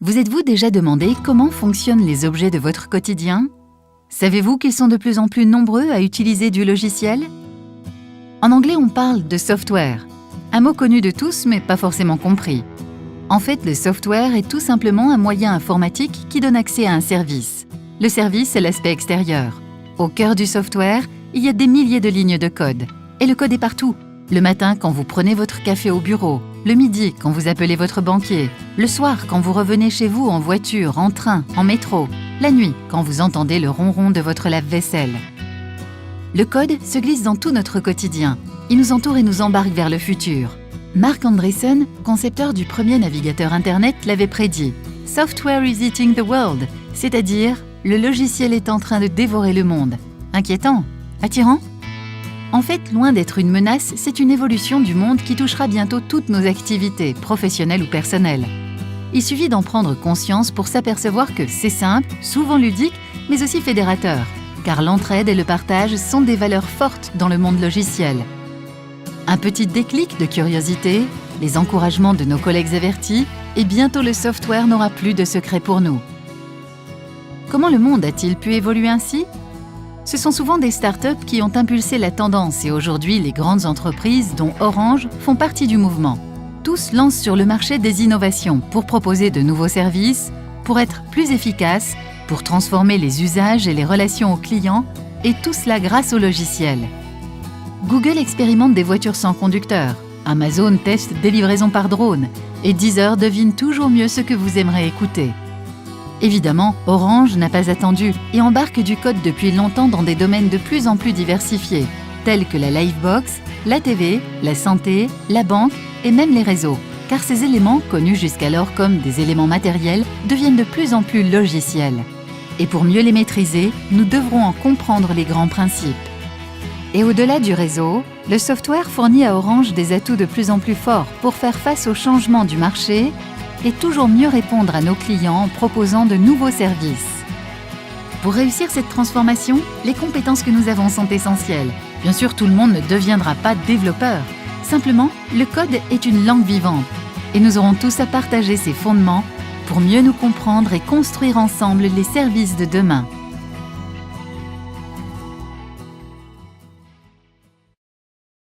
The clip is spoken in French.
Vous êtes-vous déjà demandé comment fonctionnent les objets de votre quotidien? Savez-vous qu'ils sont de plus en plus nombreux à utiliser du logiciel? En anglais, on parle de software, un mot connu de tous mais pas forcément compris. En fait, le software est tout simplement un moyen informatique qui donne accès à un service. Le service est l'aspect extérieur. Au cœur du software, il y a des milliers de lignes de code. Et le code est partout. Le matin, quand vous prenez votre café au bureau. Le midi, quand vous appelez votre banquier. Le soir, quand vous revenez chez vous en voiture, en train, en métro. La nuit, quand vous entendez le ronron de votre lave-vaisselle. Le code se glisse dans tout notre quotidien. Il nous entoure et nous embarque vers le futur. Marc Andreessen, concepteur du premier navigateur Internet, l'avait prédit. « Software is eating the world », c'est-à-dire « le logiciel est en train de dévorer le monde ». Inquiétant? Attirant? En fait, loin d'être une menace, c'est une évolution du monde qui touchera bientôt toutes nos activités, professionnelles ou personnelles. Il suffit d'en prendre conscience pour s'apercevoir que c'est simple, souvent ludique, mais aussi fédérateur, car l'entraide et le partage sont des valeurs fortes dans le monde logiciel. Un petit déclic de curiosité, les encouragements de nos collègues avertis, et bientôt le software n'aura plus de secret pour nous. Comment le monde a-t-il pu évoluer ainsi? Ce sont souvent des startups qui ont impulsé la tendance et aujourd'hui les grandes entreprises, dont Orange, font partie du mouvement. Tous lancent sur le marché des innovations pour proposer de nouveaux services, pour être plus efficaces, pour transformer les usages et les relations aux clients, et tout cela grâce au logiciel. Google expérimente des voitures sans conducteur, Amazon teste des livraisons par drone, et Deezer devine toujours mieux ce que vous aimerez écouter. Évidemment, Orange n'a pas attendu et embarque du code depuis longtemps dans des domaines de plus en plus diversifiés, tels que la Livebox, la TV, la santé, la banque et même les réseaux, car ces éléments, connus jusqu'alors comme des éléments matériels, deviennent de plus en plus logiciels. Et pour mieux les maîtriser, nous devrons en comprendre les grands principes. Et au-delà du réseau, le software fournit à Orange des atouts de plus en plus forts pour faire face aux changements du marché et toujours mieux répondre à nos clients en proposant de nouveaux services. Pour réussir cette transformation, les compétences que nous avons sont essentielles. Bien sûr, tout le monde ne deviendra pas développeur. Simplement, le code est une langue vivante et nous aurons tous à partager ses fondements pour mieux nous comprendre et construire ensemble les services de demain.